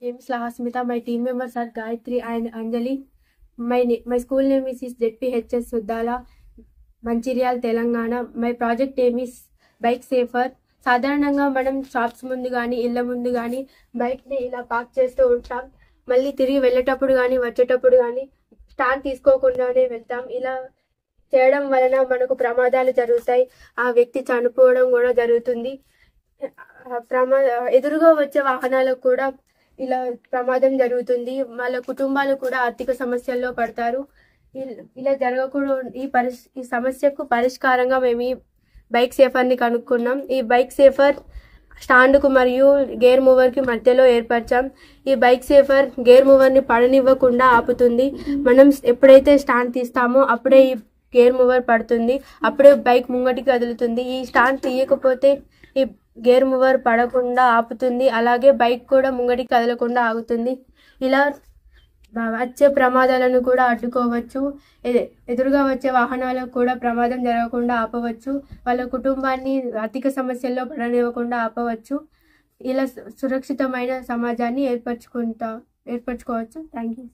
name is Lahasmita. My team members are Gayatri and Anjali. My school name is ZPHS Suddala, Mancherial, Telangana. My project name is Bike Safer. సాధారణంగా మనం shops ముందు కానీ ఇళ్ళ ముందు కానీ బైక్ని ఇలా పార్క్ చేస్తూ ఉంటాం. మళ్ళీ తిరిగి వెళ్ళేటప్పుడు కానీ వచ్చేటప్పుడు కానీ స్టాండ్ తీసుకోకుండానే వెళ్తాం. ఇలా చేయడం వలన మనకు ప్రమాదాలు జరుగుతాయి. ఆ వ్యక్తి చనిపోవడం కూడా జరుగుతుంది. ఎదురుగా వచ్చే వాహనాలకు కూడా ఇలా ప్రమాదం జరుగుతుంది. వాళ్ళ కుటుంబాలు కూడా ఆర్థిక సమస్యల్లో పడతారు. ఇలా జరగకూడదు. ఈ సమస్యకు పరిష్కారంగా మేము ఈ బైక్ సేఫర్ని కనుక్కున్నాం. ఈ బైక్ సేఫర్ స్టాండ్కు మరియు గేర్ మూవర్కి మధ్యలో ఏర్పరిచాం. ఈ బైక్ సేఫర్ గేర్ మూవర్ని పడనివ్వకుండా ఆపుతుంది. మనం ఎప్పుడైతే స్టాండ్ తీస్తామో అప్పుడే ఈ గేర్ మూవర్ పడుతుంది. అప్పుడే బైక్ ముంగటికి కదులుతుంది. ఈ స్టాండ్ తీయకపోతే ఈ గేర్ మూవర్ పడకుండా ఆపుతుంది. అలాగే బైక్ కూడా ముంగటికి కదలకుండా ఆగుతుంది. ఇలా వచ్చే ప్రమాదాలను కూడా అడ్డుకోవచ్చు. ఎదురుగా వచ్చే వాహనాలకు కూడా ప్రమాదం జరగకుండా ఆపవచ్చు. వాళ్ళ కుటుంబాన్ని ఆర్థిక సమస్యల్లో పడనివ్వకుండా ఆపవచ్చు. ఇలా సురక్షితమైన సమాజాన్ని ఏర్పరచుకోవచ్చు. Thank you.